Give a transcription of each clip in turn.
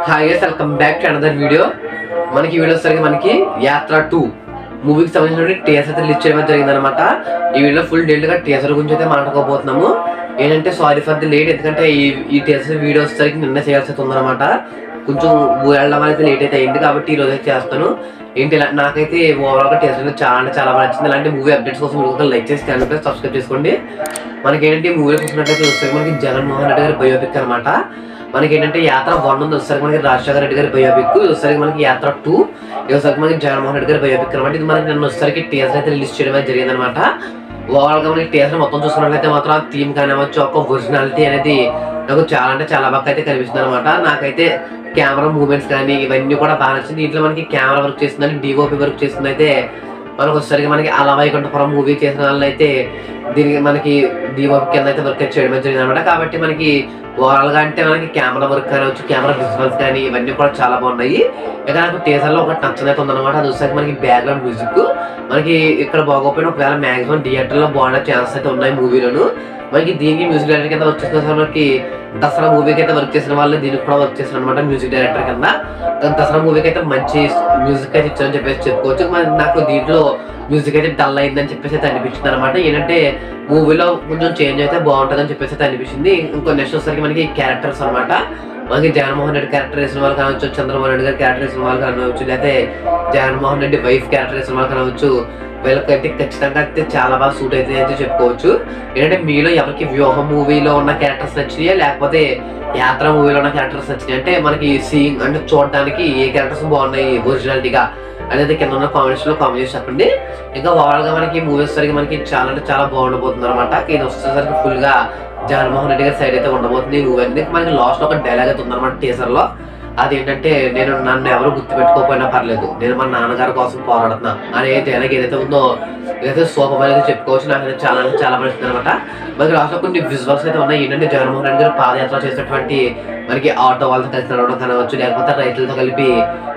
Hi guys, welcome back to another video. మనకి video వచ్చేసరికి మనకి యాత్ర 2 మూవీకి సంబంధించిన టీజర్ అయితే రిలీజ్ చేయడం జరిగిందనమాట. ఈ వీడియో ఫుల్ డీటెయిల్గా టీజర్ గురించి అయితే మాట్లాడుకోబోతున్నాము. ఏంటంటే సారీ ఫర్ ది లేట్, ఎందుకంటే ఈ టీజర్ వీడియో వచ్చేసరికి నిన్న చేయాల్సి ఉందన్నమాట. కొంచెం వెళ్ళడం అయితే లేట్ అయితే అయింది కాబట్టి ఈ రోజు అయితే చేస్తాను. ఏంటి నాకైతే ఓవరాల్గా టీజర్ చాలా అంటే చాలా బాగా నచ్చింది. అలాంటి మూవీ అప్డేట్స్ కోసం మీరు లైక్ చేసి ఛానల్ సబ్స్క్రైబ్ చేసుకోండి. మనకి ఏంటంటే మూవీ చూసినట్టయితే వచ్చేసరికి మనకి జగన్మోహన్ రెడ్డి గారి బయోపిక్ అనమాట. మనకి ఏంటంటే యాత్ర 1 ఉంది, వచ్చేసరికి మనకి రాజశేఖర రెడ్డి గారి బయోపిక్. వచ్చేసరికి మనకి యాత్ర 2, వచ్చేసరికి మనకి జగన్మోహన్ రెడ్డి గారి బయోపిక్ అనమాట. ఇది మనకి నిన్న వచ్చేసరికి టీజర్ అయితే రిలీజ్ చేయడం అయితే జరిగింది అనమాట. ఓవరాల్ గా మనకి టీజర్ మొత్తం చూసుకున్నట్లయితే మాత్రం ఆ థీమ్ కానివచ్చు, ఒక ఒరిజినాలిటీ అనేది నాకు చాలా అంటే చాలా బాగా అయితే కనిపిస్తుంది అనమాట. నాకైతే కెమెరా మూవ్మెంట్స్ కానీ ఇవన్నీ కూడా బాగా నచ్చింది. దీంట్లో మనకి కెమెరా వర్క్ చేస్తుందని, డిఓపి వర్క్ చేస్తుంది అయితే మనకు వచ్చేసరికి మనకి అలా వైకుంఠపురం మూవీ చేసిన వాళ్ళు అయితే దీనికి మనకి డిఓపి కింద అయితే వర్క్ చేయడం జరిగింది అనమాట. కాబట్టి మనకి ఓవరాల్ గా అంటే మనకి కెమెరా వర్క్ కానివచ్చు, కెమెరా విజువల్స్ కానీ ఇవన్నీ కూడా చాలా బాగున్నాయి. ఇక నాకు టీజర్ లో ఒకటి నచ్చనైతే ఉందన్నమాట. అది వచ్చేసరికి మనకి బ్యాక్గ్రౌండ్ మ్యూజిక్ మనకి ఇక్కడ బాగోపోయినా ఒకవేళ మాక్సిమం థియేటర్ లో బాగుండే ఛాన్సెస్ అయితే ఉన్నాయి మూవీలోను. మనకి దీనికి మ్యూజిక్ డైరెక్టర్ కింద వర్క్ చేసిన మనకి దసరా మూవీకి అయితే వర్క్ చేసిన వాళ్ళు దీనికి కూడా వర్క్ చేసిన అనమాట మ్యూజిక్ డైరెక్టర్ కింద. దసరా మూవీకి అయితే మంచి మ్యూజిక్ అయితే ఇచ్చారని చెప్పేసి చెప్పుకోవచ్చు. నాకు దీంట్లో మ్యూజిక్ అయితే డల్ అయిందని చెప్పేసి అయితే అనిపించింది అనమాట. ఏంటంటే మూవీలో కొంచెం చేంజ్ అయితే బాగుంటుందని చెప్పేసి అయితే అనిపించింది. ఇంకో నెక్స్ట్ వచ్చేసరికి మనకి క్యారెక్టర్స్ అనమాట. మనకి జగన్మోహన్ రెడ్డి క్యారెక్టర్ వేసిన వాళ్ళు కావచ్చు, చంద్రబాబు నాయుడు గారి క్యారెక్టర్ వేసిన వాళ్ళు కావచ్చు, లేకపోతే జగన్మోహన్ రెడ్డి వైఫ్ క్యారెక్టర్ వేసిన వాళ్ళు కావచ్చు, వీళ్ళకైతే ఖచ్చితంగా అయితే చాలా బాగా సూట్ అయితే అయితే చెప్పుకోవచ్చు. ఏంటంటే మీలో ఎవరికి వ్యూహం మూవీలో ఉన్న క్యారెక్టర్స్ నచ్చినాయా, లేకపోతే యాత్ర మూవీలో ఉన్న క్యారెక్టర్స్ నచ్చినాయి అంటే మనకి సీయింగ్ అంటే చూడడానికి ఏ క్యారెక్టర్స్ బాగున్నాయి ఒరిజినాలిటీగా అనేది కింద ఉన్న కామెంట్స్ లో కామెంట్ చేసి చెప్పండి. ఇంకా ఓవరాల్ గా మనకి మూవీ వచ్చేసరికి మనకి చాలా అంటే చాలా బాగుండబోతుంది అనమాట. ఇది వచ్చేసరికి ఫుల్ గా జగన్మోహన్ రెడ్డి గారి సైడ్ అయితే ఉండబోతుంది ఈ మూవీ అనేది. మనకి లాస్ట్ లో ఒక డైలాగ్ అయితే ఉందన్నమాట టీజర్ లో. అదేంటంటే నన్ను ఎవరు గుర్తుపెట్టుకోకపోయినా పర్లేదు, నేను మా నాన్నగారి కోసం పోరాడుతున్నా అనే డైలాగ్ ఏదైతే ఉందో ఇదైతే సూపర్ అయితే చెప్పుకోవచ్చు. నాకైతే చాలా అంటే చాలా పడుతుంది అనమాట. మనకి లాస్ట్ లో కొన్ని విజువల్స్ అయితే ఉన్నాయి. ఏంటంటే జగన్మోహన్ రెడ్డి గారు పాదయాత్ర చేసినటువంటి మనకి ఆటో వాళ్ళతో కలిసి నడవడం కావచ్చు, లేకపోతే రైతులతో కలిపి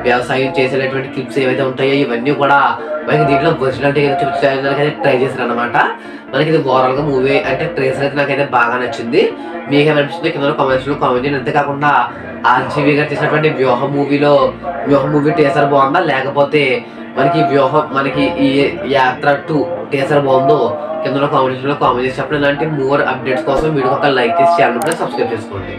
వ్యవసాయం చేసేటటువంటి క్లిప్స్ ఏవైతే ఉంటాయో ఇవన్నీ కూడా మనకి దీంట్లో ఒరిజినాలిటీ చూపించడానికి ట్రై చేశారు అనమాట. మనకి ఇది ఓవరాల్ గా మూవీ అంటే ట్రేసర్ అయితే నాకైతే బాగా నచ్చింది. మీకు ఏమనిపిస్తుంది కింద కామెంట్స్ లో కామెంట్ చేయండి. అంతేకాకుండా ఆర్జీవి గారు చేసినటువంటి వ్యూహం మూవీ టీజర్ బాగుందా, లేకపోతే మనకి ఈ యాత్ర 2 టీజర్ బాగుందో కింద కామెంట్స్ లో కామెంట్ చేసి చెప్పండి. ఇలాంటి మోర్ అప్డేట్స్ కోసం వీడియో ఒక లైక్ చేసి ఛానల్ కూడా సబ్స్క్రైబ్ చేసుకోండి.